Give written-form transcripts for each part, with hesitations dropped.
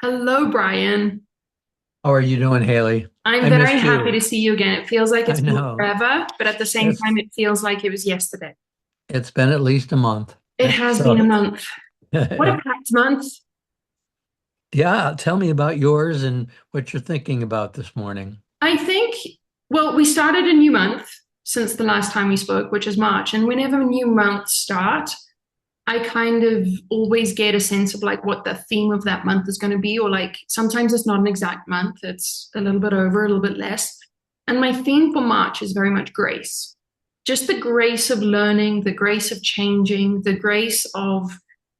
Hello, Brian. How are you doing, Haley? I'm I very missed happy you. to see you again. It feels like I it's been know. forever, but at the same It's time, it feels like it was yesterday. it's been at least a month. It has been a So month. What a packed month. yeah, tell me about yours and what you're thinking about this morning. I think, well, we started a new month since the last time we spoke, which is March. And whenever new months start, I kind of always get a sense of like what the theme of that month is going to be, or like sometimes it's not an exact month, it's a little bit over, a little bit less. And my theme for March is very much grace. Just the grace of learning, the grace of changing, the grace of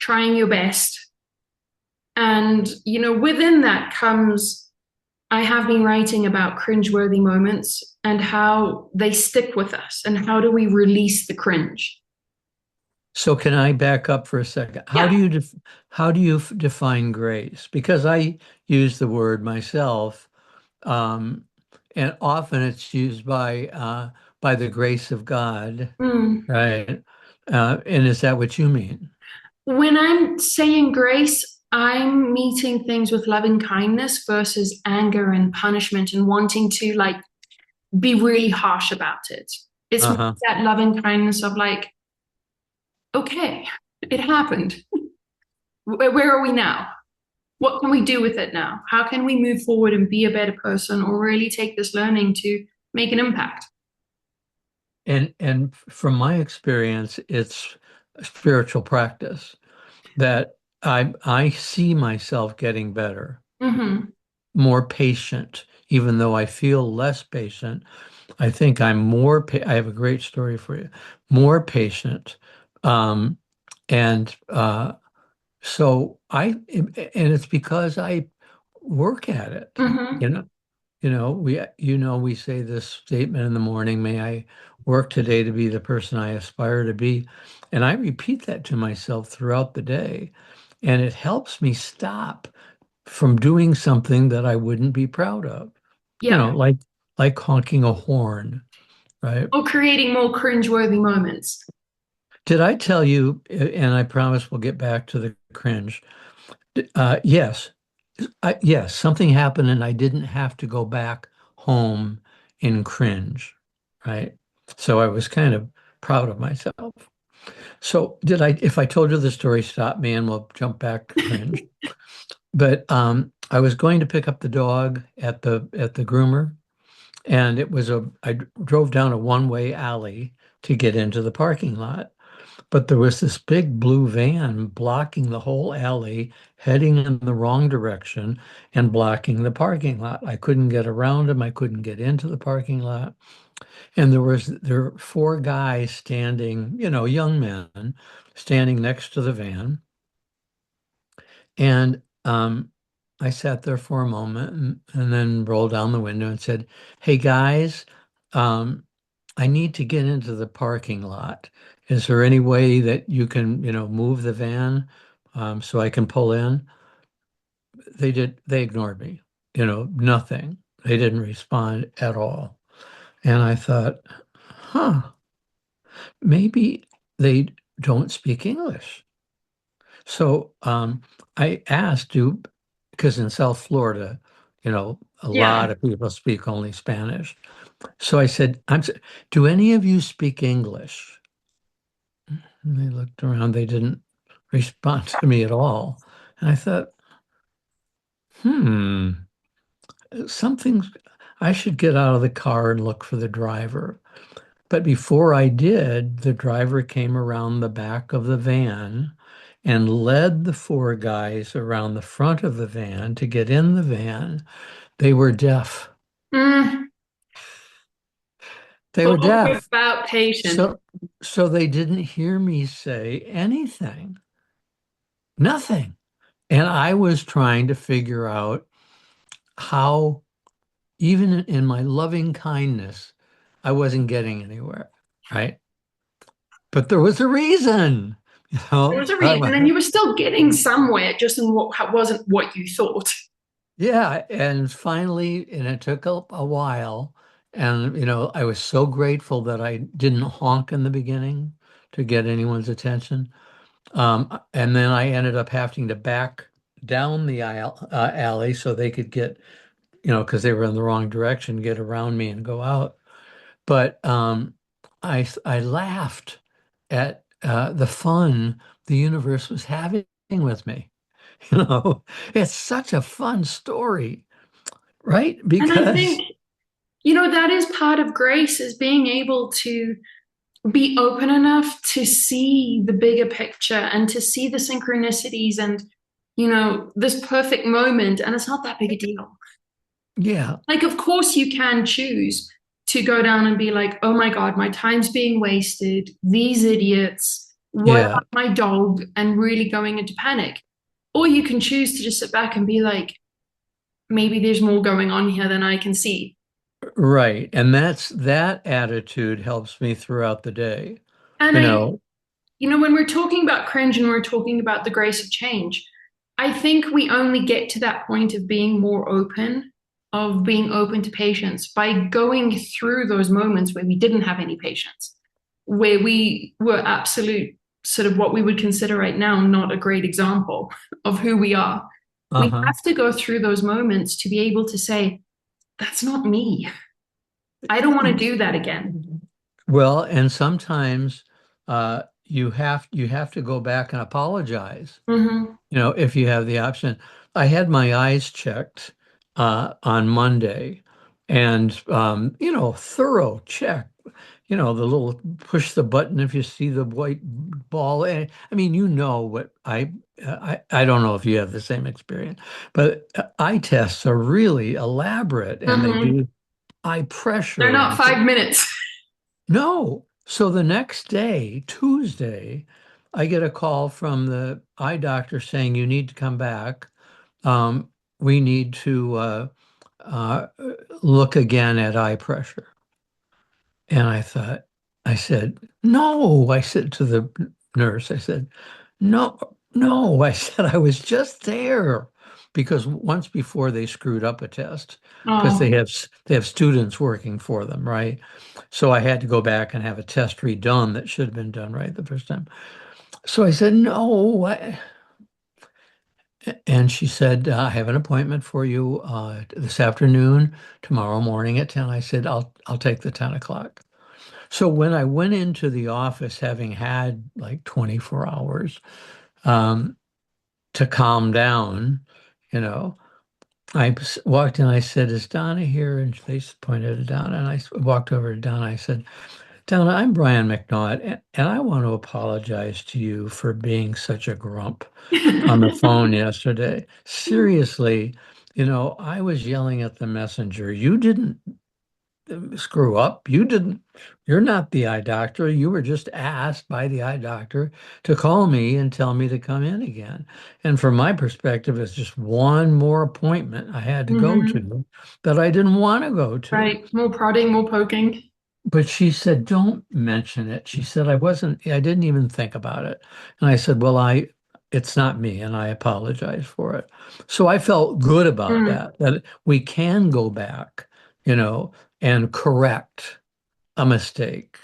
trying your best. And, within that comes, I have been writing about cringeworthy moments and how they stick with us and how do we release the cringe. So can I back up for a second? Yeah. How do you define grace? Because I use the word myself, um, and often it's used by the grace of God, Mm. right? And is that what you mean? When I'm saying grace, I'm meeting things with loving kindness versus anger and punishment and wanting to like be really harsh about it. It's more Uh-huh. that loving kindness of like, okay, it happened. Where are we now? What can we do with it now? How can we move forward and be a better person or really take this learning to make an impact? And from my experience, it's a spiritual practice that I see myself getting better, Mm-hmm. more patient, even though I feel less patient. I think I'm I have a great story for you. More patient. Um, and so and it's because I work at it, Mm-hmm. you know. We say this statement in the morning, may I work today to be the person I aspire to be. And I repeat that to myself throughout the day. And it helps me stop from doing something that I wouldn't be proud of. You Yeah. know, like honking a horn, right? Or creating more cringeworthy moments. Did I tell you, and I promise we'll get back to the cringe. Yes, yes, something happened and I didn't have to go back home in cringe, right? So I was kind of proud of myself. So if I told you the story, stop me and we'll jump back to cringe. But I was going to pick up the dog at the groomer, and I drove down a one-way alley to get into the parking lot. But there was this big blue van blocking the whole alley, heading in the wrong direction and blocking the parking lot. I couldn't get around him. I couldn't get into the parking lot. And there were four guys standing, young men standing next to the van. And I sat there for a moment and then rolled down the window and said, "Hey guys, um, I need to get into the parking lot. Is there any way that you can, move the van so I can pull in?" They ignored me, nothing. They didn't respond at all. And I thought, huh, maybe they don't speak English. So I asked, because in South Florida, a Yeah. lot of people speak only Spanish. So I said, do any of you speak English? And they looked around, they didn't respond to me at all. And I thought, hmm, something's, I should get out of the car and look for the driver. But before I did, the driver came around the back of the van and led the four guys around the front of the van to get in the van. They were deaf. Mm. They were Talk deaf. about patience. So so they didn't hear me say anything. Nothing. And I was trying to figure out how, even in my loving kindness, I wasn't getting anywhere, right? But there was a reason, you There know. was a reason, and you were still getting somewhere, just in what wasn't what you thought. Yeah, and finally, and it took a while, and I was so grateful that I didn't honk in the beginning to get anyone's attention. And then I ended up having to back. down the alley so they could get, because they were in the wrong direction, get around me and go out. But I laughed at the fun the universe was having with me. You know, it's such a fun story, right? And I think, Because that is part of grace is being able to be open enough to see the bigger picture and to see the synchronicities and, this perfect moment. And it's not that big a deal. yeah, Like, of course, you can choose to go down and be like, oh my God, my time's being wasted. These idiots. What yeah, about my dog? And really going into panic. Or you can choose to just sit back and be like, maybe there's more going on here than I can see. right. And that attitude helps me throughout the day. And You know, when we're talking about cringe and we're talking about the grace of change, I think we only get to that point of being more open, of being open to patience by going through those moments where we didn't have any patience, where we were absolute sort of what we would consider right now not a great example of who we are. We uh-huh. have to go through those moments to be able to say, that's not me. I don't want to do that again. Well, and sometimes you have to go back and apologize. Hmm. If you have the option. I had my eyes checked on Monday and, thorough check. The little push the button if you see the white ball. I mean, what I don't know if you have the same experience, but eye tests are really elaborate and they Hmm. do eye They're pressure not and 5 minutes. no. So the next day, Tuesday, I get a call from the eye doctor saying you need to come back. We need to uh, look again at eye pressure. And I said, no. I said to the nurse, I said, no, no. I said, I was just there. Because once before they screwed up a test because they Oh. have students working for them, right? So I had to go back and have a test redone that should have been done right the first time. So I said, no. And she said, I have an appointment for you this afternoon, tomorrow morning at 10. I said, I'll take the 10 o'clock. So when I went into the office, having had like 24 hours um, to calm down, you know, walked in. I said, "Is Donna here?" And they pointed at Donna. And walked over to Donna. I said, "Donna, I'm Brian McNaught, and I want to apologize to you for being such a grump on the phone yesterday. Seriously, I was yelling at the messenger. You didn't screw up. You're not the eye doctor. You were just asked by the eye doctor to call me and tell me to come in again. And from my perspective, it's just one more appointment I had to go Hmm. to that I didn't want to go to." Right. More prodding, more poking. But she said, "Don't mention it." She said, I didn't even think about it. And I said, "Well, it's not me, and I apologize for it." So I felt good about Mm. that we can go back, you know, and correct a mistake,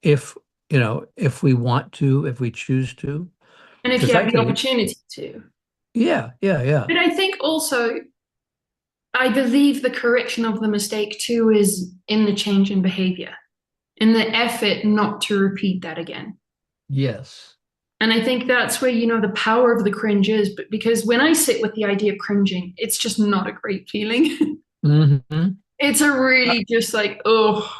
if we want to, if we choose to, And if you because I have the could, opportunity to. yeah, yeah, yeah, But I think also, I believe the correction of the mistake too is in the change in behavior, in the effort not to repeat that again. yes, And I think that's where, the power of the cringe is. But because when I sit with the idea of cringing, it's just not a great feeling. hmm It's a really just like, oh,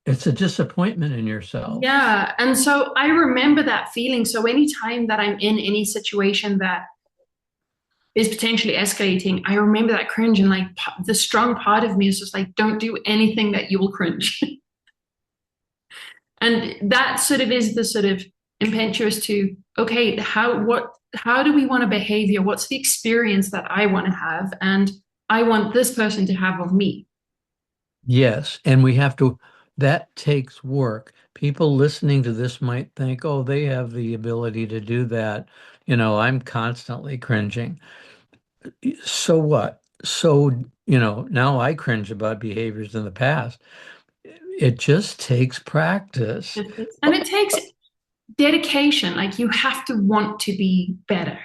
it's a disappointment in yourself. yeah. And so I remember that feeling. So anytime that I'm in any situation that is potentially escalating, I remember that cringe and like the strong part of me is just like, don't do anything that you will cringe. And that sort of is the sort of impetuous to, okay, how do we want to behave here? What's the experience that I want to have? And I want this person to have of me. Yes, and that takes work. People listening to this might think, oh, they have the ability to do that. I'm constantly cringing. So what? So, now I cringe about behaviors in the past. It just takes practice. And it takes dedication. Like you have to want to be better.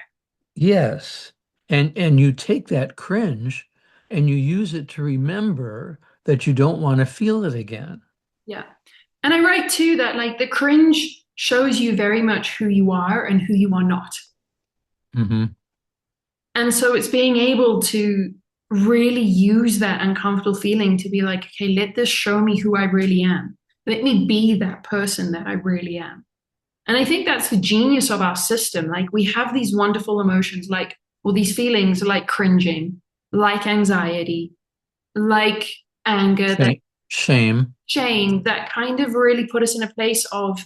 Yes. And you take that cringe and you use it to remember that you don't want to feel it again. Yeah. And I write too that like the cringe shows you very much who you are and who you are not. Hmm. And so it's being able to really use that uncomfortable feeling to be like, okay, let this show me who I really am. Let me be that person that I really am. And I think that's the genius of our system. Like we have these wonderful emotions, like, or these feelings like cringing, like anxiety, like anger, that Shame. shame, that kind of really put us in a place of,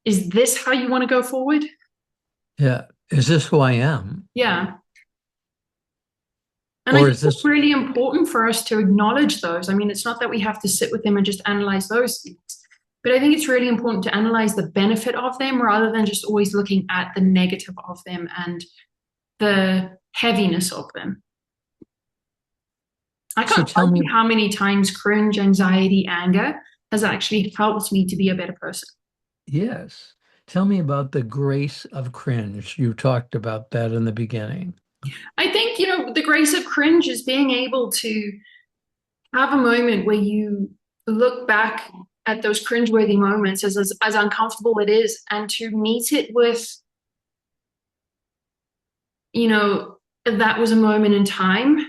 is this how you want to go forward? Yeah. Is this who I am? Yeah. And I Or think is it's this, really important for us to acknowledge those. I mean, it's not that we have to sit with them and just analyze those things, but I think it's really important to analyze the benefit of them rather than just always looking at the negative of them and the heaviness of them. I so can't tell tell me, you how many times cringe, anxiety, anger has actually helped me to be a better person. yes, tell me about the grace of cringe. You talked about that in the beginning. I think, the grace of cringe is being able to have a moment where you look back at those cringeworthy moments as uncomfortable it is, and to meet it with, that was a moment in time.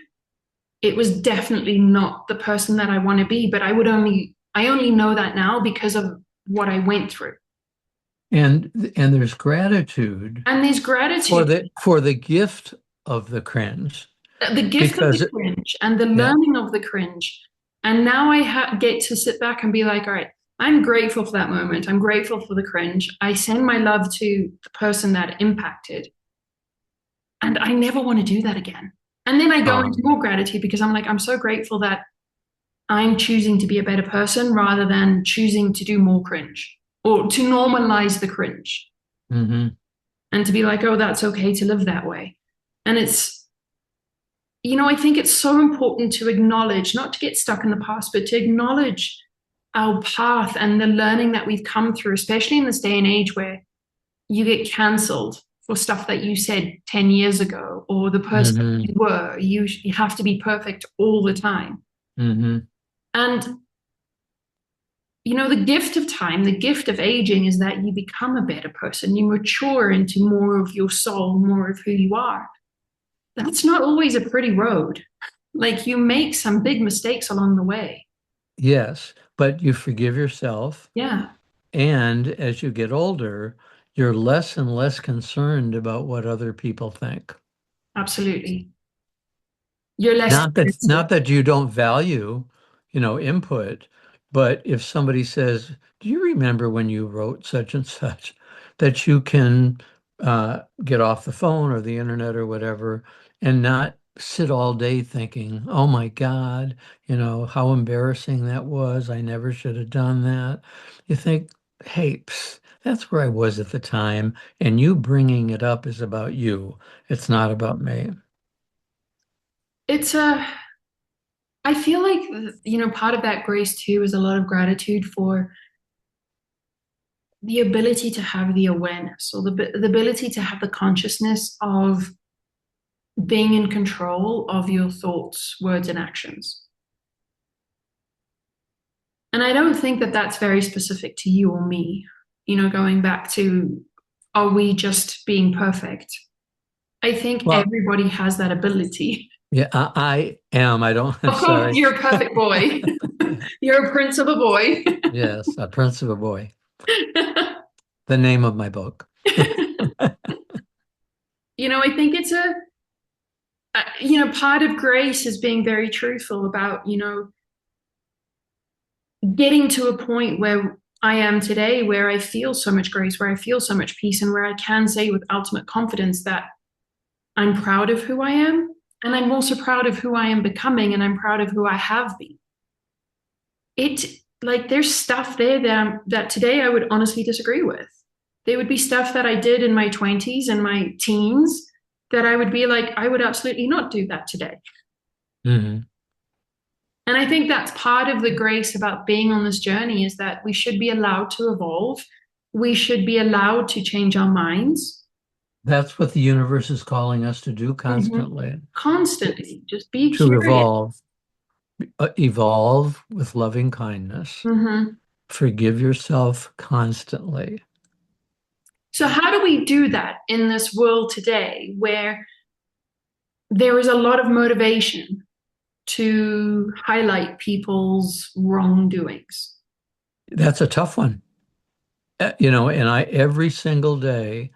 It was definitely not the person that I want to be, but I only know that now because of what I went through. And there's gratitude And there's gratitude, for the gift of the cringe the gift of the because cringe and the yeah, learning of the cringe. And now get to sit back and be like, all right, I'm grateful for that moment. I'm grateful for the cringe. I send my love to the person that impacted. And I never want to do that again. And then I go into um, more gratitude because I'm like, I'm so grateful that I'm choosing to be a better person rather than choosing to do more cringe or to normalize the cringe mhm. and to be like, oh, that's okay to live that way. And I think it's so important to acknowledge, not to get stuck in the past, but to acknowledge our path and the learning that we've come through, especially in this day and age where you get cancelled for stuff that you said 10 years ago or the person Hmm. you were. You have to be perfect all the time. Hmm. And the gift of time, the gift of aging is that you become a better person. You mature into more of your soul, more of who you are. That's not always a pretty road. Like you make some big mistakes along the way. Yes, but you forgive yourself, Yeah, and as you get older, you're less and less concerned about what other people think. absolutely. You're less defensive. Not that you don't value, input, but if somebody says, "Do you remember when you wrote such and such?" that you can get off the phone or the internet or whatever and not sit all day thinking, "Oh my God, how embarrassing that was. I never should have done that." You think, "Hey, that's where I was at the time, and you bringing it up is about you. It's not about me." It's a, I feel like, part of that grace too is a lot of gratitude for the ability to have the awareness or the ability to have the consciousness of being in control of your thoughts, words, and actions. And I don't think that that's very specific to you or me. Going back to, are we just being perfect? I think Well, everybody has that ability. yeah, I am. I don't, I'm Of course, sorry. you're a perfect boy. You're a prince of a boy. Yes, A Prince of a Boy, the name of my book. I think it's part of grace is being very truthful about, getting to a point where I am today, where I feel so much grace, where I feel so much peace, and where I can say with ultimate confidence that I'm proud of who I am. And I'm also proud of who I am becoming, and I'm proud of who I have been. It like there's stuff there that today I would honestly disagree with. There would be stuff that I did in my 20s and my teens that I would be like, I would absolutely not do that today. Hmm. And I think that's part of the grace about being on this journey is that we should be allowed to evolve. We should be allowed to change our minds. That's what the universe is calling us to do Mhm. constantly, Constantly, just be to curious. evolve with loving kindness. Hmm. Forgive yourself constantly. So, how do we do that in this world today where there is a lot of motivation to highlight people's wrongdoings? That's a tough one. And I every single day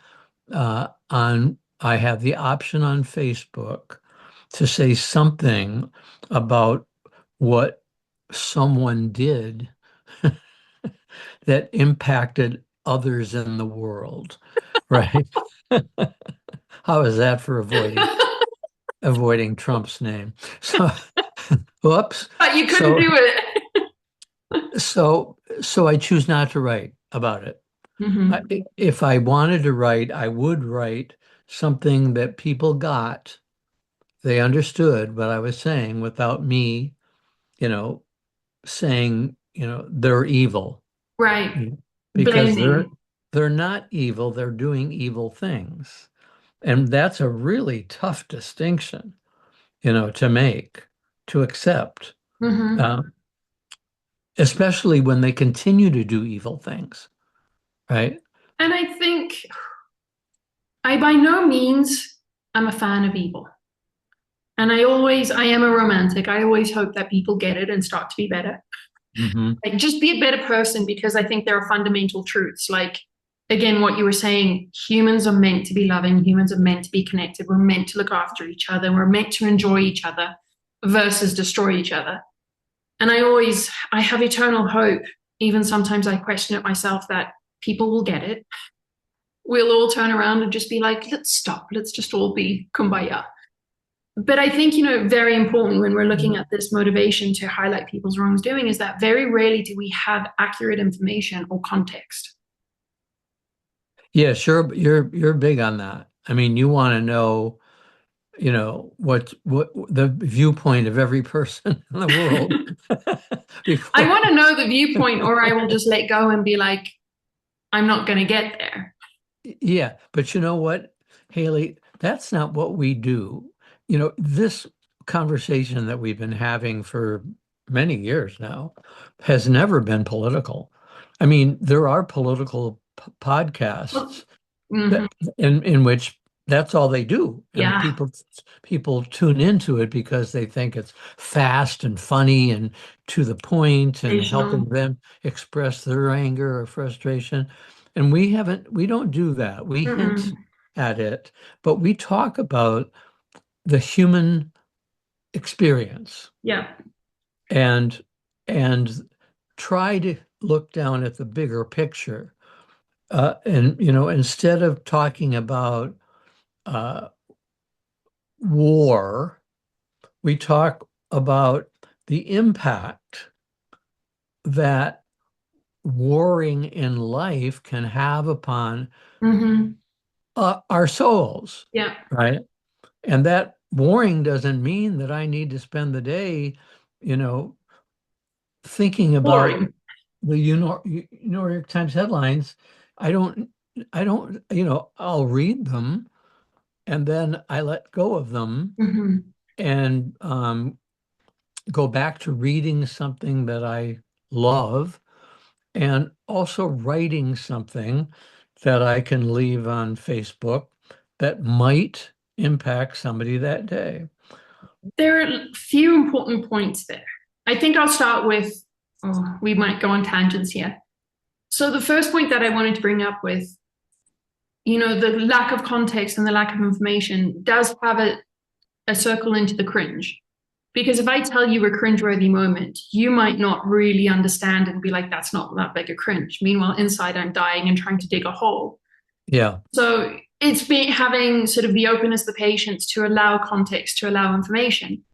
on I have the option on Facebook to say something about what someone did that impacted others in the world, right? How is that for avoiding Trump's name? So, whoops. But you couldn't So, do it. so I choose not to write about it. Hmm. If I wanted to write, I would write something that people got. They understood what I was saying without me, you know, saying, they're evil. Right. Because Blaming. they're not evil, they're doing evil things. And that's a really tough distinction, to make, to accept, Hmm. uh, especially when they continue to do evil things, right? And I think I by no means am a fan of evil. And I am a romantic. I always hope that people get it and start to be better. Hmm. Like, just be a better person because I think there are fundamental truths. Like, again, what you were saying, humans are meant to be loving, humans are meant to be connected. We're meant to look after each other, we're meant to enjoy each other versus destroy each other. And I have eternal hope. Even sometimes I question it myself that people will get it. We'll all turn around and just be like, let's stop. Let's just all be kumbaya. But I think, very important when we're looking at this motivation to highlight people's wrongdoing is that very rarely do we have accurate information or context. Yeah, sure. But you're big on that. I mean, you want to know, what the viewpoint of every person in the world I before. want to know the viewpoint, or I will just let go and be like, I'm not going to get there. Yeah, but you know what, Haley, that's not what we do. This conversation that we've been having for many years now has never been political. I mean, there are political podcasts Hmm. that in which that's all they do, and Yeah, people tune into it because they think it's fast and funny and to the point and helping sensational. them express their anger or frustration. And we don't do that. We hint Mm-mm. at it, but we talk about the human experience Yeah. and and try to look down at the bigger picture. And instead of talking about uh, war, we talk about the impact that warring in life can have upon Hmm. our souls, Yeah. right? And that warring doesn't mean that I need to spend the day, you know, thinking about Boring. the New York Times headlines. I don't, I'll read them and then I let go of them Hmm. and go back to reading something that I love and also writing something that I can leave on Facebook that might impact somebody that day. There are a few important points there. I think I'll start with, oh, we might go on tangents here. So the first point that I wanted to bring up with, the lack of context and the lack of information does have a circle into the cringe. Because if I tell you a cringeworthy moment, you might not really understand and be like, that's not that big a cringe. Meanwhile, inside I'm dying and trying to dig a hole. Yeah. So it's being having sort of the openness, the patience to allow context, to allow information.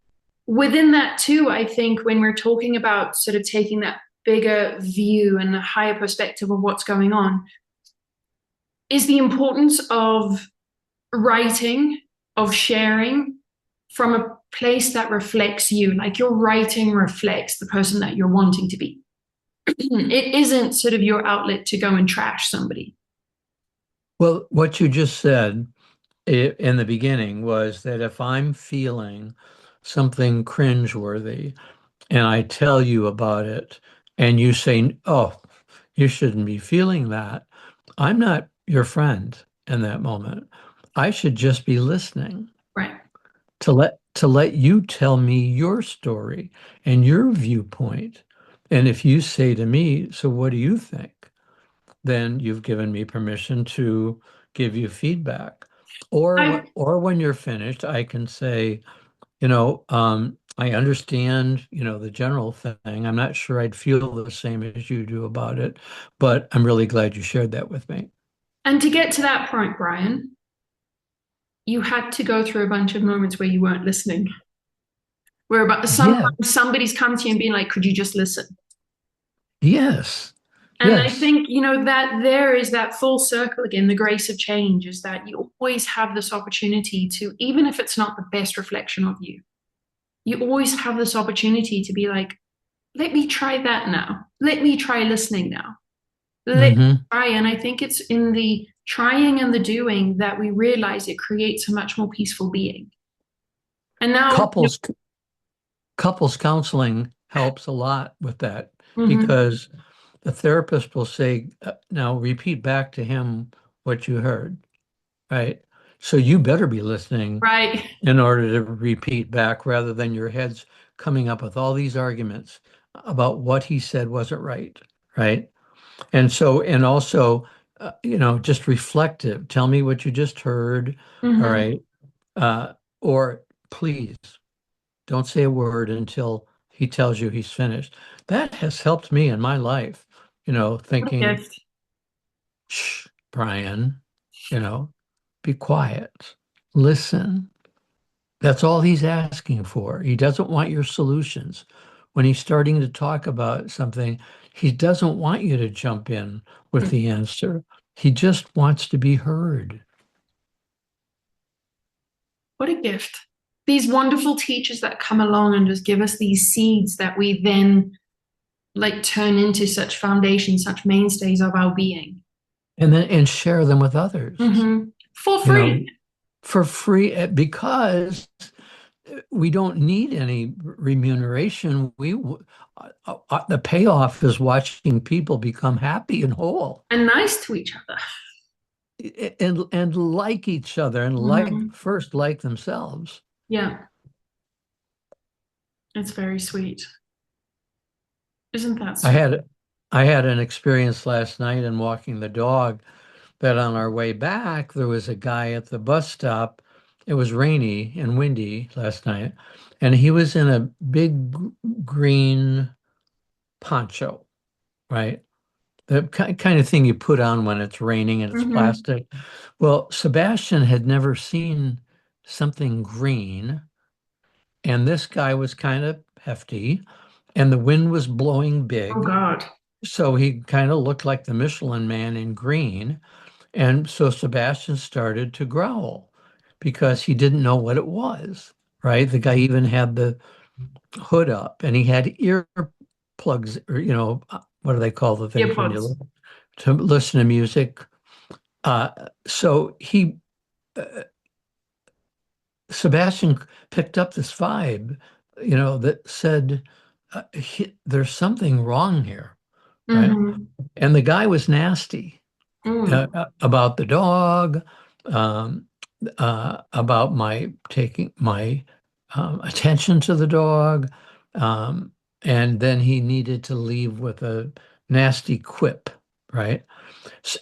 Within that too, I think when we're talking about sort of taking that bigger view and a higher perspective of what's going on, is the importance of writing, of sharing from a place that reflects you. Like your writing reflects the person that you're wanting to be. It isn't sort of your outlet to go and trash somebody. Well, what you just said in the beginning was that if I'm feeling something cringeworthy and I tell you about it and you say, oh, you shouldn't be feeling that, I'm not your friend in that moment. I should just be listening Right. to let you tell me your story and your viewpoint. And if you say to me, so what do you think? Then you've given me permission to give you feedback. I Or when you're finished, I can say, I understand, the general thing. I'm not sure I'd feel the same as you do about it, but I'm really glad you shared that with me. and to get to that point, Brian, you had to go through a bunch of moments where you weren't listening. Where about sometimes Yeah, somebody's come to you and been like, could you just listen? yes, And I yes. think, that there is that full circle again. The grace of change is that you always have this opportunity to, even if it's not the best reflection of you, you always have this opportunity to be like, let me try that now. Let me try listening now. Let me hmm try. And I think it's in the trying and the doing that we realize it creates a much more peaceful being. And now, Couples couples counseling helps a lot with that mhm, because the therapist will say, now repeat back to him what you heard, right? So you better be listening right. in order to repeat back rather than your head's coming up with all these arguments about what he said wasn't right, right? And also, just reflective. Tell me what you just heard, all Hmm. right? Uh, or please don't say a word until he tells you he's finished. That has helped me in my life, What a thinking, gift. shh, Brian, you know, be quiet, listen. That's all he's asking for. He doesn't want your solutions. When he's starting to talk about something, he doesn't want you to jump in with the answer. He just wants to be heard. What a gift. These wonderful teachers that come along and just give us these seeds that we then like turn into such foundations, such mainstays of our being. And share them with others, For you free. know, for free because we don't need any remuneration. The payoff is watching people become happy and whole And nice to each other. and like each other and Hmm. like themselves. Yeah, it's very sweet. Isn't that I sweet? had I had an experience last night in walking the dog that on our way back there was a guy at the bus stop. It was rainy and windy last night, and he was in a big green poncho, right? The kind of thing you put on when it's raining and it's Hmm. plastic. Well, Sebastian had never seen something green, and this guy was kind of hefty, and the wind was blowing Oh big. God. So he kind of looked like the Michelin Man in green. And so Sebastian started to growl because he didn't know what it was, right? The guy even had the hood up and he had ear plugs, or, what do they call the things when Earpods. you to listen to music? Uh, so Sebastian picked up this vibe, that said, there's something wrong here, right? Hmm. And the guy was nasty. Mm. About the dog, um, about my taking my attention to the dog, and then he needed to leave with a nasty quip, right?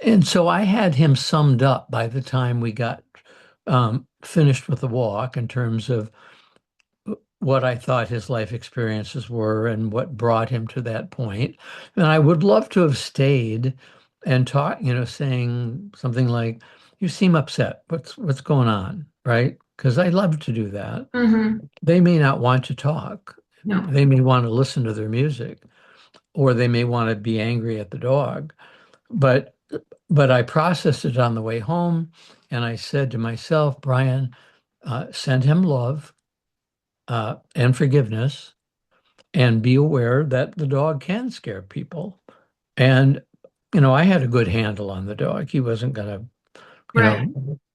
And so I had him summed up by the time we got finished with the walk in terms of what I thought his life experiences were and what brought him to that point. And I would love to have stayed and taught, saying something like, "You seem upset. What's going on?" Right? Because I love to do that. Hmm. They may not want to talk. No. They may want to listen to their music, or they may want to be angry at the dog. But but I processed it on the way home, and I said to myself, Brian, send him love and forgiveness and be aware that the dog can scare people. And, I had a good handle on the dog. He wasn't going to, Right.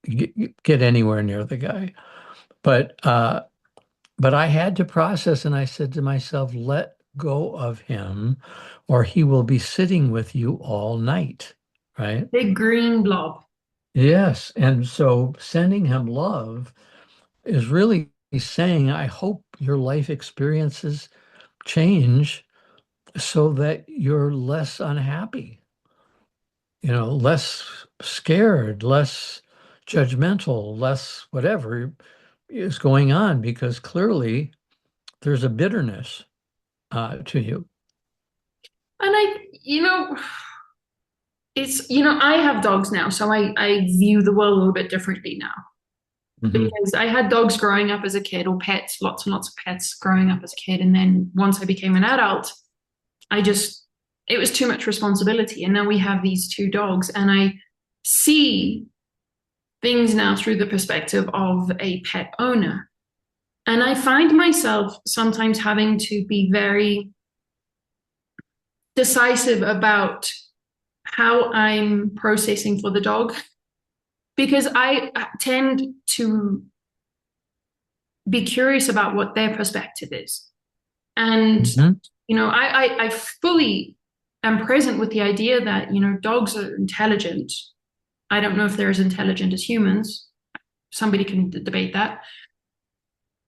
get anywhere near the guy. But but I had to process, and I said to myself, let go of him, or he will be sitting with you all night, right? Big green blob. Yes. And so sending him love is really saying, I hope your life experiences change so that you're less unhappy, less scared, less judgmental, less whatever is going on, because clearly there's a bitterness to you. And I have dogs now, so I view the world a little bit differently now. Hmm. Because I had dogs growing up as a kid, or pets, lots and lots of pets growing up as a kid. And then once I became an adult, I just, it was too much responsibility. And now we have these two dogs, and I see things now through the perspective of a pet owner. And I find myself sometimes having to be very decisive about how I'm processing for the dog because I tend to be curious about what their perspective is. And, Hmm. I fully am present with the idea that, dogs are intelligent. I don't know if they're as intelligent as humans. Somebody can debate that.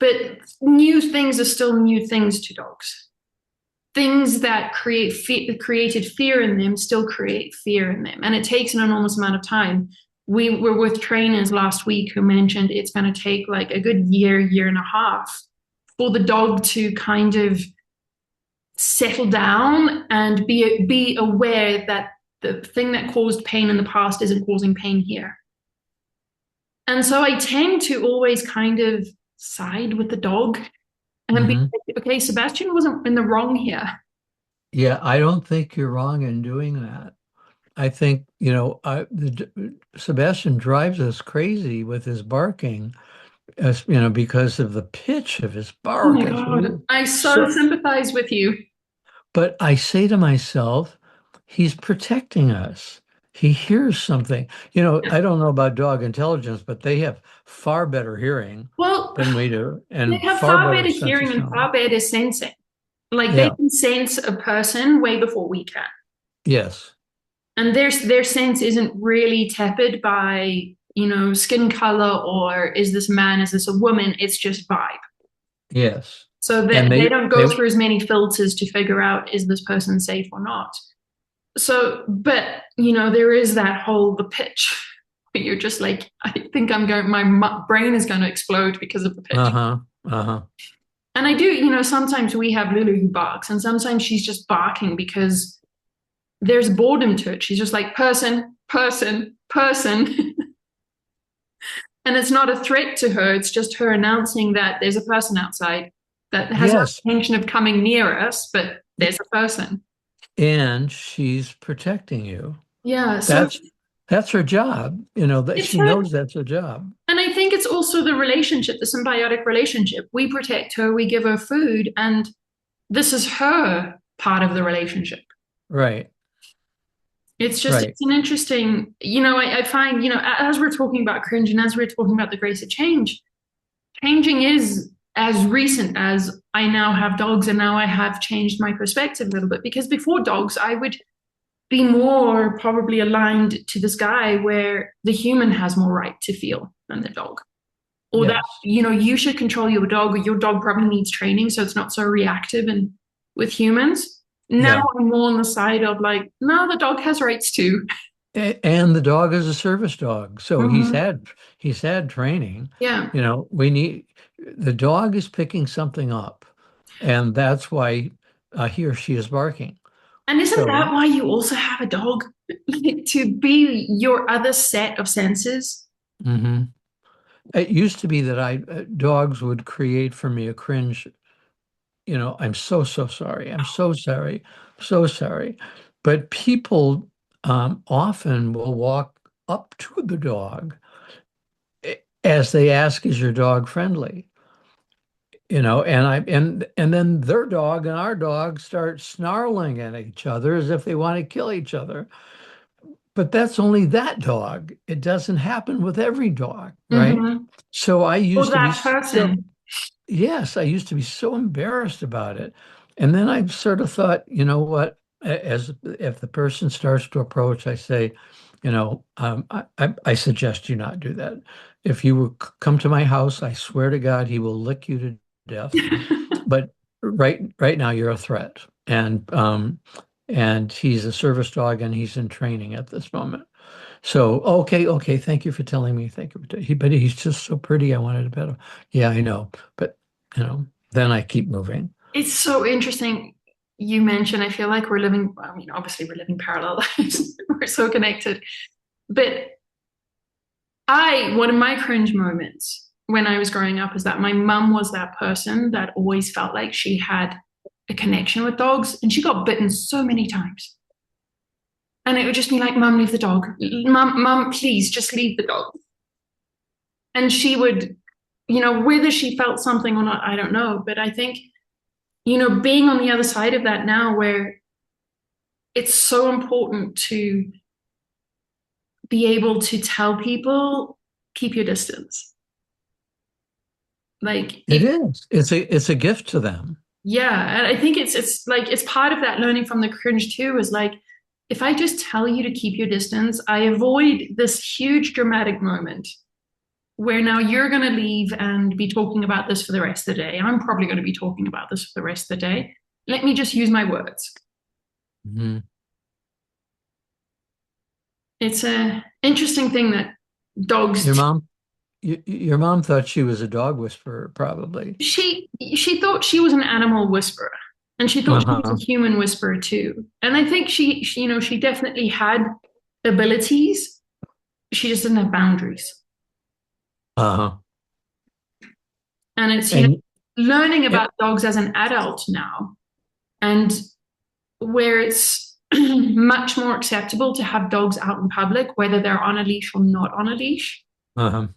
But new things are still new things to dogs. Things that created fear in them still create fear in them. And it takes an enormous amount of time. We were with trainers last week who mentioned it's going to take like a good year, year and a half for the dog to kind of settle down and be aware that the thing that caused pain in the past isn't causing pain here. And so I tend to always kind of side with the dog and be Hmm. like, okay, Sebastian wasn't in the wrong here. Yeah, I don't think you're wrong in doing that. I think, Sebastian drives us crazy with his barking, as because of the pitch of his Oh my bark. It's God. really I so so. sympathize with you. But I say to myself, he's protecting us. He hears something. I don't know about dog intelligence, but they have far better hearing Well, than we do they and have far far better better sense of hearing and smell. far better sensing. Like they Yeah. can sense a person way before we can. Yes. And their sense isn't really tepid by, skin color or is this a man, is this a woman? It's just vibe. Yes. So And that they they don't they go through as many filters to figure out is this person safe or not. So, but there is that whole the pitch. You're just like, I think my brain is going to explode because of the pitch. uh-huh. Uh-huh. And I do, sometimes we have Lulu who barks, and sometimes she's just barking because there's boredom to it. She's just like, person, person, person. And it's not a threat to her. It's just her announcing that there's a person outside that has no Yes. intention of coming near us, but there's a person. And she's protecting you. Yeah. So That's that's her job, that it's she her. knows that's her job. And I think it's also the relationship, the symbiotic relationship. We protect her, we give her food, and this is her part of the relationship. Right. It's just, Right. it's an interesting, I find, as we're talking about cringe and as we're talking about the grace of change, changing is as recent as I now have dogs and now I have changed my perspective a little bit because before dogs, I would be more probably aligned to this guy where the human has more right to feel than the dog. Or that, Yes. you should control your dog or your dog probably needs training so it's not so reactive and with humans. Now Yeah. I'm more on the side of like, no, the dog has rights too. And the dog is a service dog. So he's Mhm. had he's had training. Yeah. We need the dog is picking something up, and that's why he or she is barking. And isn't So that why you also have a dog? Like, to be your other set of senses? mhm. It used to be that I dogs would create for me a cringe. I'm so, so sorry. I'm so sorry. So sorry. But people often will walk up to the dog as they ask, is your dog friendly? And then their dog and our dog start snarling at each other as if they want to kill each other. but that's only that dog. It doesn't happen with every dog, right? Hmm. So I Or used to be that so, person. yes, I used to be so embarrassed about it. And then I sort of thought, you know what, as if the person starts to approach, I say, I suggest you not do that. If you will come to my house, I swear to God, he will lick you to death. But right now you're a threat. And he's a service dog and he's in training at this moment. So, okay, thank you for telling me. Thank you. But he's just so pretty. I wanted to pet him. Yeah, I know. But, then I keep moving. It's so interesting you mentioned, I feel like we're living, I mean, obviously we're living parallel lives. We're so connected. But one of my cringe moments when I was growing up is that my mum was that person that always felt like she had a connection with dogs, and she got bitten so many times. And it would just be like, Mum, leave the dog. Mum, please just leave the dog. And she would, whether she felt something or not, I don't know. But I think, being on the other side of that now, where it's so important to be able to tell people, keep your distance. Like It if is. It's a gift to them. Yeah, and I think it's like it's part of that learning from the cringe too, is like if I just tell you to keep your distance, I avoid this huge dramatic moment where now you're going to leave and be talking about this for the rest of the day. I'm probably going to be talking about this for the rest of the day. Let me just use my words. Mhm. It's a interesting thing that Your dogs mom, your mom thought she was a dog whisperer, probably. she thought she was an animal whisperer, and she thought she was Uh-huh. a human whisperer too. And I think she definitely had abilities. She just didn't have boundaries. Uh-huh. And it's And, learning and about dogs as an adult now, and where it's much more acceptable to have dogs out in public, whether they're on a leash or not on a leash. uh-huh.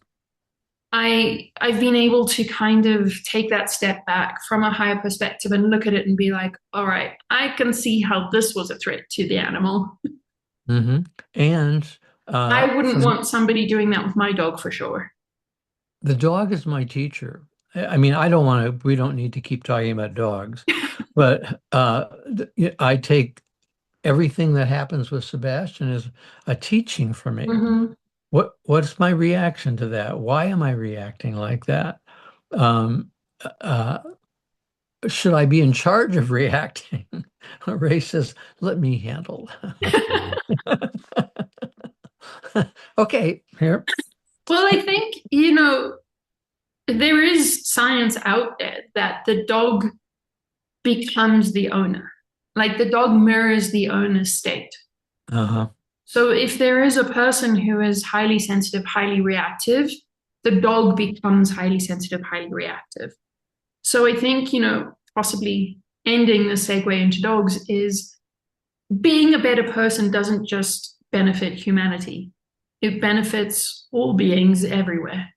I've been able to kind of take that step back from a higher perspective and look at it and be like, all right, I can see how this was a threat to the animal. Hmm. And I wouldn't from want somebody doing that with my dog for sure. the dog is my teacher. I mean, I don't want to, we don't need to keep talking about dogs, but I take everything that happens with Sebastian as a teaching for me. Mm-hmm. What's my reaction to that? Why am I reacting like that? Um, uh, should I be in charge of reacting? Ray says, let me handle. Okay, here. Well, I think, there is science out there that the dog becomes the owner. Like the dog mirrors the owner's state. Uh-huh. So if there is a person who is highly sensitive, highly reactive, the dog becomes highly sensitive, highly reactive. So I think, possibly ending the segue into dogs is being a better person doesn't just benefit humanity, it benefits all beings everywhere.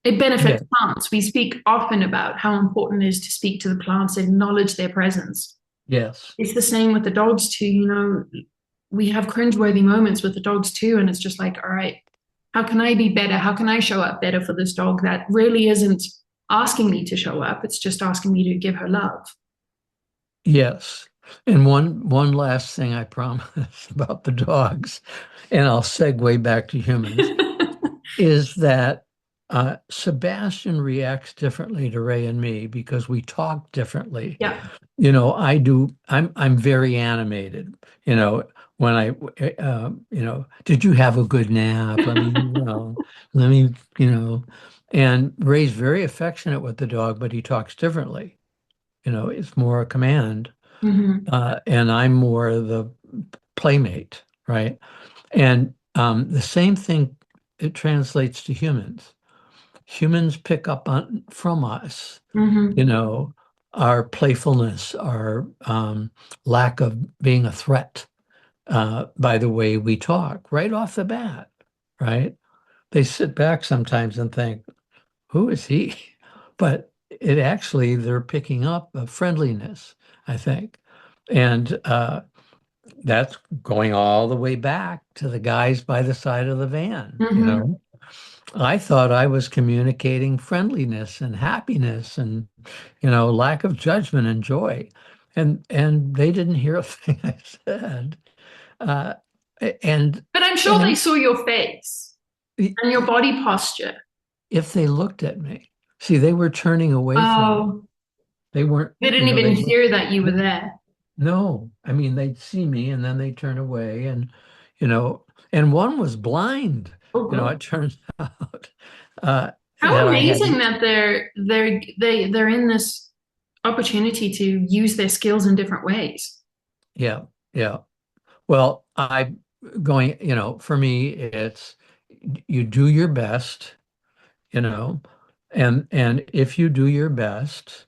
It benefits Yeah. plants. We speak often about how important it is to speak to the plants, acknowledge their presence. Yes. It's the same with the dogs too. We have cringeworthy moments with the dogs too, and it's just like, all right, how can I be better? How can I show up better for this dog that really isn't asking me to show up? It's just asking me to give her love. Yes. And one last thing I promise about the dogs, and I'll segue back to humans, is that Sebastian reacts differently to Ray and me because we talk differently. Yeah. I'm very animated, when did you have a good nap? Let me, and Ray's very affectionate with the dog, but he talks differently. It's more a command. Hmm. And I'm more the playmate, right? And the same thing, it translates to humans. Humans pick up on from us, you Hmm. know, our playfulness, our lack of being a threat by the way we talk right off the bat, right? They sit back sometimes and think, who is he? But it actually, they're picking up a friendliness, I think. And that's going all the way back to the guys by the side of the van, you Hmm. know. I thought I was communicating friendliness and happiness and, lack of judgment and joy. And they didn't hear a thing I said. Uh, and But I'm sure they and saw your face and your body posture. if they looked at me, see, they were turning away from me. Oh, They weren't, they didn't even they were, hear that you were there. no, I mean, they'd see me and then they'd turn away you know, and one was blind, Oh, God. it turns out, uh, How that I amazing hadn't, that they're in this opportunity to use their skills in different ways. yeah, yeah. Well, for me, it's you do your best, you know, and if you do your best,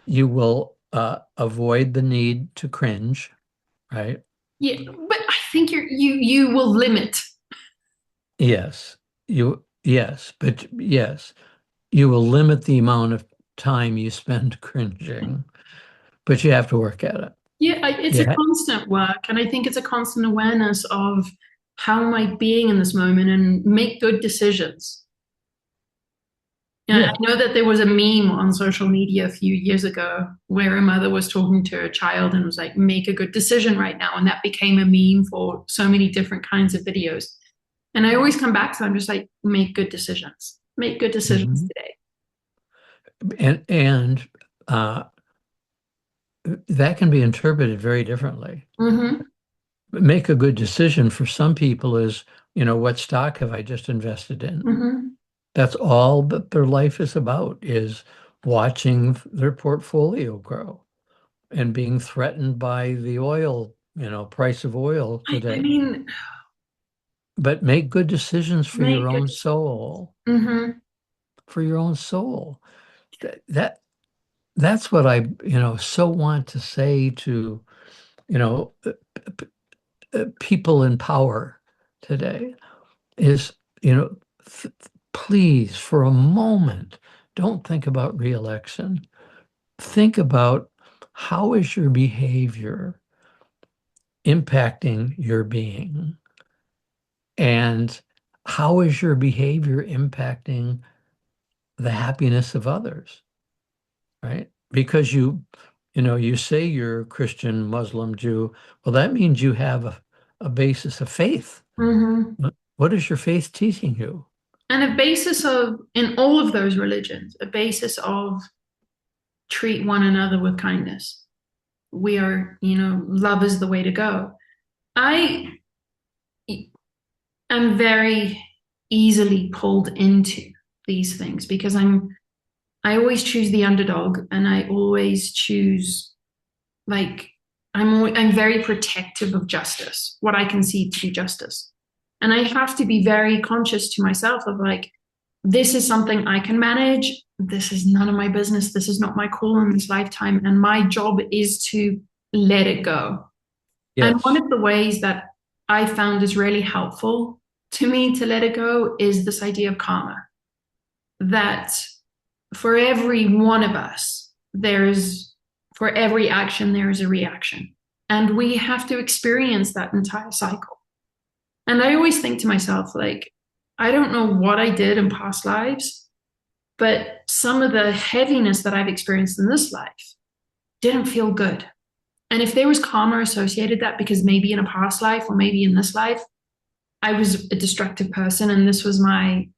you will avoid the need to cringe, right? Yeah, but I think you will limit. Yes, but yes, you will limit the amount of time you spend cringing, but you have to work at it. Yeah, it's a Yeah, constant work, and I think it's a constant awareness of how am I being in this moment and make good decisions. Yeah, I yeah, know that there was a meme on social media a few years ago where a mother was talking to her child and was like, make a good decision right now. And that became a meme for so many different kinds of videos. And I always come back to them, just like, make good decisions. Make good decisions hmm today. and uh, that can be interpreted very differently. Mm-hmm. Make a good decision for some people is, what stock have I just invested in? Mm-hmm. That's all that their life is about, is watching their portfolio grow and being threatened by the oil, price of oil I today. mean, But make good decisions for your make good. own soul, Mm-hmm. for your own soul. That, that that's what I, so want to say to, you know, people in power today is, you know, th please, for a moment, don't think about reelection. Think about how is your behavior impacting your being, and how is your behavior impacting the happiness of others, right? Because you say you're Christian, Muslim, Jew. Well, that means you have a basis of faith. Mm-hmm. What is your faith teaching you? And a basis of, in all of those religions, a basis of treat one another with kindness. We are, love is the way to go. I am very easily pulled into these things because I always choose the underdog and I always choose like I'm very protective of justice, what I conceive to be justice. And I have to be very conscious to myself of like, this is something I can manage. This is none of my business. This is not my call in this lifetime. And my job is to let it go. And one Yes. of the ways that I found is really helpful to me to let it go is this idea of karma. That for every one of us, for every action, there is a reaction. And we have to experience that entire cycle. And I always think to myself, like, I don't know what I did in past lives, but some of the heaviness that I've experienced in this life didn't feel good. And if there was karma associated that because maybe in a past life or maybe in this life, I was a destructive person and this was my,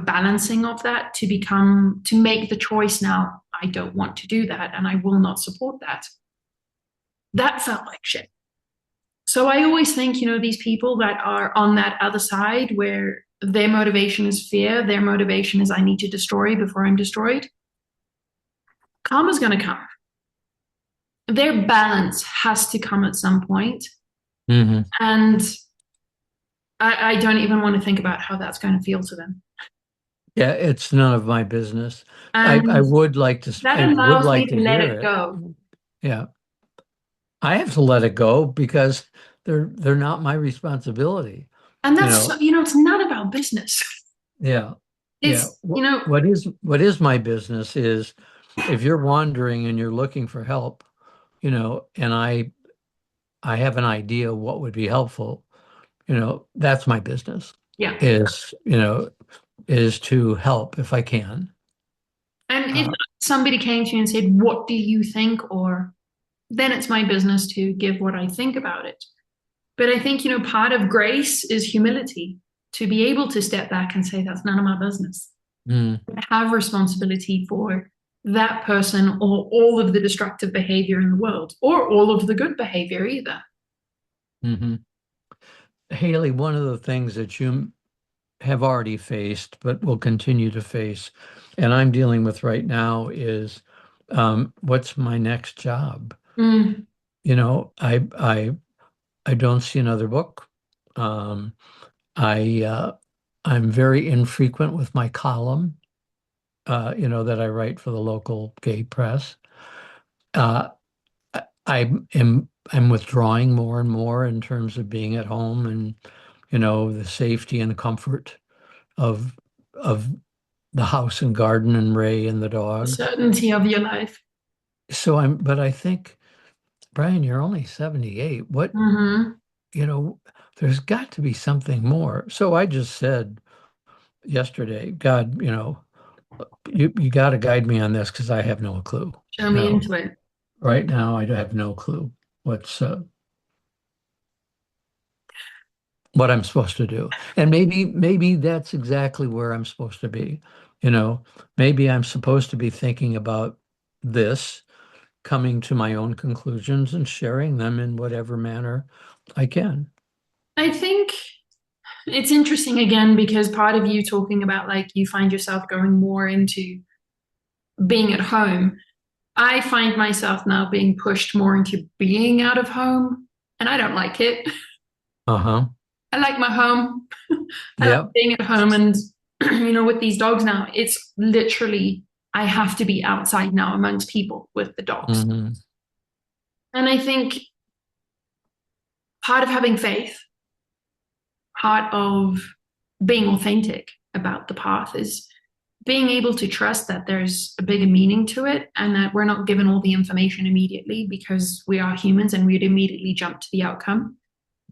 balancing of that to make the choice now, I don't want to do that and I will not support that. That felt like shit. So I always think, these people that are on that other side where their motivation is fear, their motivation is I need to destroy before I'm destroyed, karma's going to come. Their balance has to come at some point. hmm And I don't even want to think about how that's going to feel to them. Yeah, it's none of my business. I And would like to, that I would allows me like to to let hear it it. go. Yeah. I have to let it go because they're not my responsibility. And You that's, know, it's none of our business. yeah. Yeah. It's, What is my business is if you're wandering and you're looking for help, and I have an idea what would be helpful, that's my business Yeah. is, is to help if I can. And if Uh, somebody came to you and said, "What do you think?" or then it's my business to give what I think about it. But I think, part of grace is humility, to be able to step back and say, that's none of my business. mm, I have responsibility for that person or all of the destructive behavior in the world, or all of the good behavior either. hmm Haley, one of the things that you have already faced, but will continue to face, and I'm dealing with right now is what's my next job? Mm, You know, I don't see another book. Um, I'm very infrequent with my column, that I write for the local gay press. Uh, I'm withdrawing more and more in terms of being at home and, the safety and comfort of the house and garden and Ray and the the dog. certainty of your life. But I think, Brian, you're only 78. Hmm. You know, there's got to be something more. So I just said yesterday, God, you got to guide me on this because I have no clue. Show me into it. Right now, I have no clue what's what I'm supposed to do. And maybe that's exactly where I'm supposed to be. You know, maybe I'm supposed to be thinking about this, coming to my own conclusions and sharing them in whatever manner I can. I think it's interesting again because part of you talking about like you find yourself going more into being at home. I find myself now being pushed more into being out of home, and I don't like it. Uh-huh. I like my home. I like Yep. being at home, and with these dogs now, it's literally I have to be outside now amongst people with the dogs. Hmm. And I think part of having faith, part of being authentic about the path is being able to trust that there's a bigger meaning to it and that we're not given all the information immediately because we are humans and we'd immediately jump to the outcome.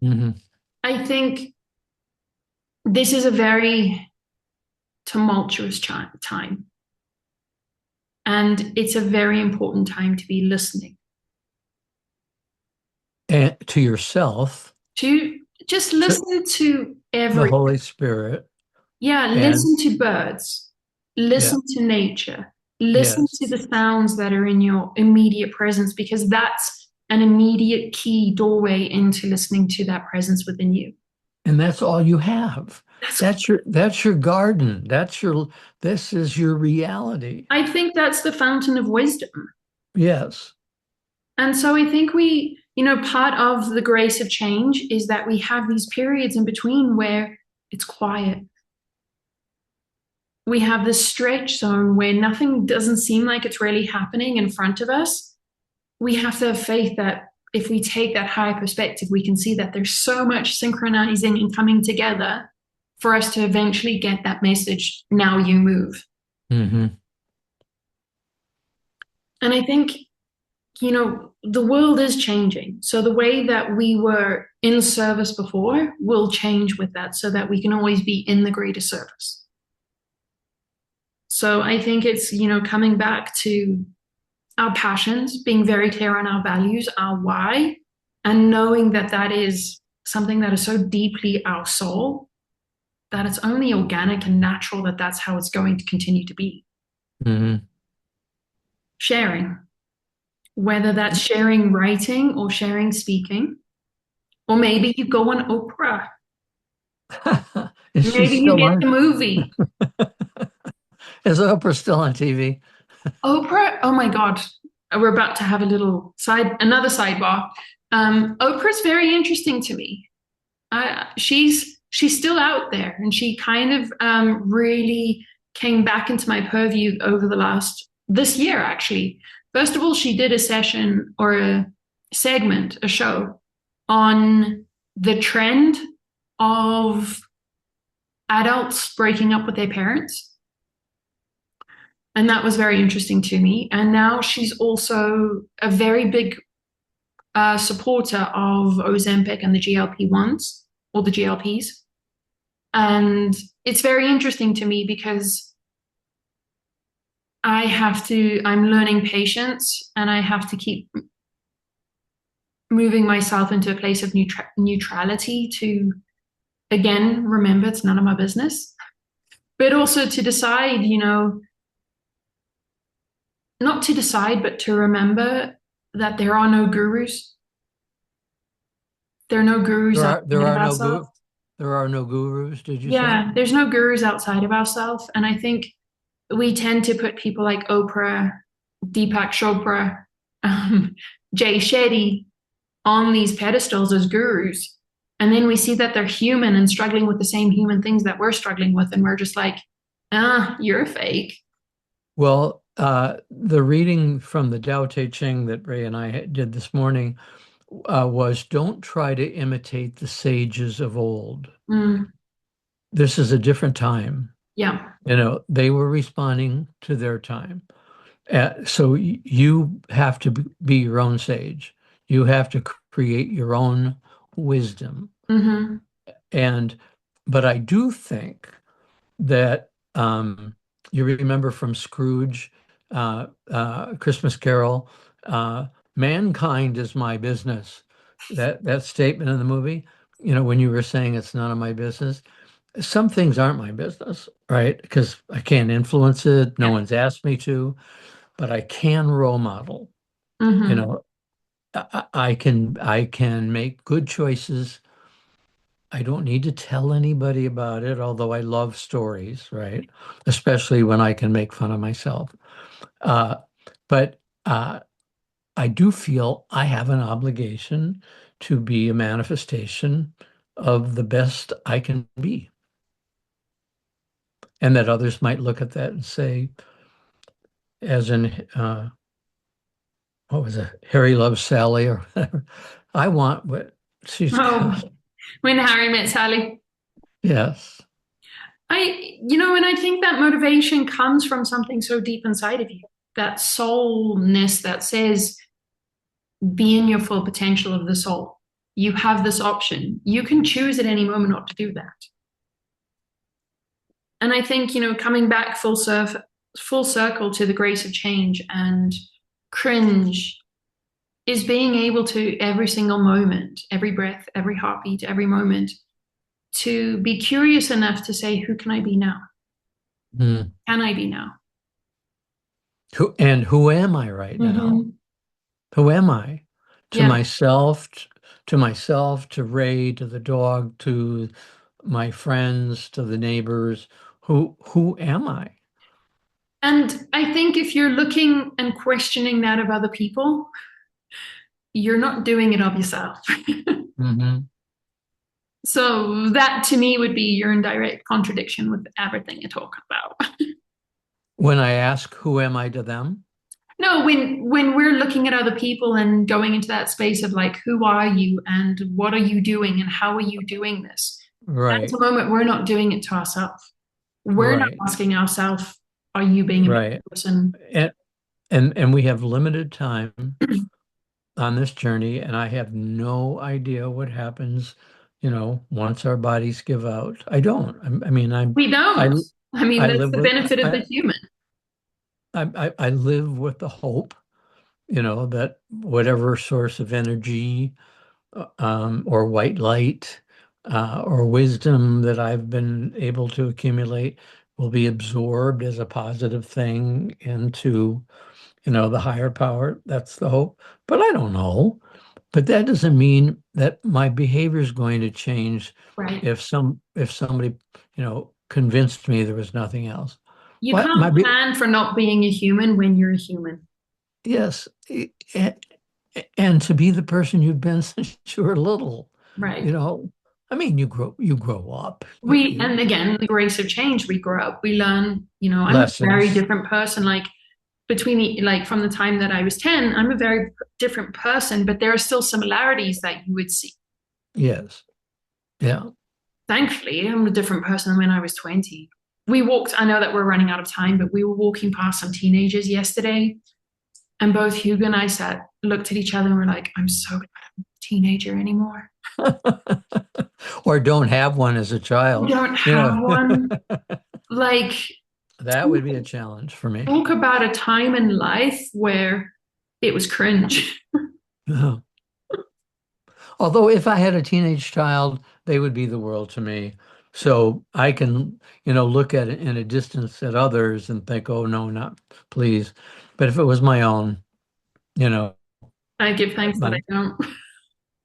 Hmm. I think this is a very tumultuous time. And it's a very important time to be listening, And to yourself, to just to listen to the everything. Holy Spirit, Yeah, and listen to birds, yeah, listen to nature, listen to yes. the sounds that are in your immediate presence, because that's an immediate key doorway into listening to that presence within you. And that's all you have. That's, That's your garden. This is your reality. I think that's the fountain of wisdom. Yes. And so I think part of the grace of change is that we have these periods in between where it's quiet. We have this stretch zone where nothing doesn't seem like it's really happening in front of us. We have to have faith that if we take that higher perspective, we can see that there's so much synchronizing and coming together for us to eventually get that message, now you move. Hmm. And I think, the world is changing. So the way that we were in service before will change with that so that we can always be in the greater service. So I think it's, coming back to our passions, being very clear on our values, our why, and knowing that that is something that is so deeply our soul that it's only organic and natural that that's how it's going to continue to be. Hmm. Sharing, whether that's sharing writing or sharing speaking, or maybe you go on Oprah, Is she maybe you still get the on? movie. Is Oprah still on TV? Oprah, oh my God, we're about to have another sidebar. Oprah's very interesting to me. She's still out there, and she kind of really came back into my purview over this year actually. First of all, she did a session or a segment, a show on the trend of adults breaking up with their parents. And that was very interesting to me. And now she's also a very big a supporter of Ozempic and the GLP-1s or the GLPs. And it's very interesting to me because I'm learning patience and I have to keep moving myself into a place of neutrality to, again, remember it's none of my business, but also to decide, not to decide, but to remember that there are no gurus. There are no gurus There are outside of ourselves. there are no gurus, did you say? Yeah, there's no gurus outside of ourselves. And I think we tend to put people like Oprah, Deepak Chopra, um, Jay Shetty on these pedestals as gurus. And then we see that they're human and struggling with the same human things that we're struggling with. And we're just like, you're a fake. Well, the reading from the Tao Te Ching that Ray and I did this morning was don't try to imitate the sages of old. Mm, This is a different time. yeah. They were responding to their time. So you have to be your own sage. You have to create your own wisdom. Hmm. And, but I do think that you remember from Scrooge, Christmas Carol, uh, mankind is my business. That statement in the movie, when you were saying it's none of my business, some things aren't my business, right? Because I can't influence it. No Yeah. one's asked me to, but I can role model. You Hmm. know, I can make good choices. I don't need to tell anybody about it, although I love stories, right? Especially when I can make fun of myself. Uh, but I do feel I have an obligation to be a manifestation of the best I can be. And that others might look at that and say, as in, what was it, Harry loves Sally or whatever. I want what she's Oh, got. when Harry met Sally. Yes. And I think that motivation comes from something so deep inside of you, that soulness that says, be in your full potential of the soul. You have this option. You can choose at any moment not to do that. And I think, coming back full circle to the grace of change and cringe is being able to every single moment, every breath, every heartbeat, every moment, to be curious enough to say, who can I be now? Mm. Can I be now? Who am I right now? Hmm. Who am I? To Yeah. myself, to Ray, to the dog, to my friends, to the neighbors. Who am I? And I think if you're looking and questioning that of other people, you're not doing it of yourself. Hmm. So that to me would be you're in direct contradiction with everything you talk about. When I ask who am I to them? No, when we're looking at other people and going into that space of like, who are you and what are you doing and how are you doing this? That's a Right, moment we're not doing it to ourselves. We're not right, asking ourselves, are you being a better right. person? And and we have limited time on this journey, and I have no idea what happens, once our bodies give out. I don't. I mean, We I don't. I mean, I that's live the with benefit of the human. I live with the hope, that whatever source of energy, or white light, or wisdom that I've been able to accumulate will be absorbed as a positive thing into, the higher power. That's the hope. But I don't know. But that doesn't mean that my behavior is going to change Right. if somebody, convinced me there was nothing else. You What can't plan for not being a human when you're a human. yes, and to be the person you've been since you were little, you Right. know. I mean, you grow up, And again, the grace of change, we grow up, we learn, I'm a very lessons. different person. Like like from the time that I was 10, I'm a very different person, but there are still similarities that you would see. Yes, yeah. Thankfully, I'm a different person than when I was 20. I know that we're running out of time, but we were walking past some teenagers yesterday, and both Hugo and I said, looked at each other and were like, I'm so glad I'm not a teenager anymore. Or don't have one as a We child. don't You have know, one. Like, that would be a challenge for me. talk about a time in life where it was cringe. Yeah. Although if I had a teenage child, they would be the world to me. So I can, look at it in a distance at others and think, oh no, not please. But if it was my own, you know, I give thanks that my I don't.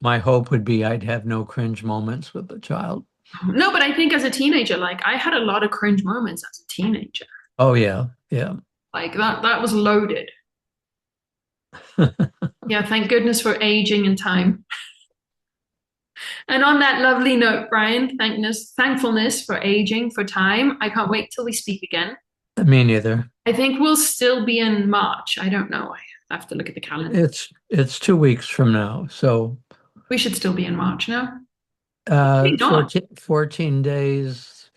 my hope would be I'd have no cringe moments with the child. No, but I think as a teenager, like I had a lot of cringe moments as a teenager. Oh yeah, yeah. Like that was loaded. Yeah, thank goodness for aging and time. And on that lovely note, Brian, thankfulness for aging, for time. I can't wait till we speak again. Me neither. I think we'll still be in March. I don't know. I have to look at the calendar. It's 2 weeks from now. So We should still be in March now. Maybe not. 14 days.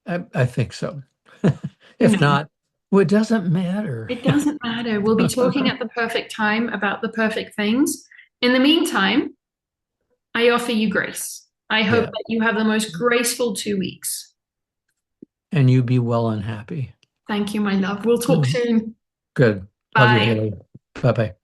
I think so. Who If knows? not, well, it doesn't matter. It doesn't matter. We'll be talking at the perfect time about the perfect things. In the meantime, I offer you grace. I hope Yeah. that you have the most graceful 2 weeks. And you be well and happy. Thank you, my love. We'll talk Mm. soon. Good. Love you, Bye. Haley. Bye bye.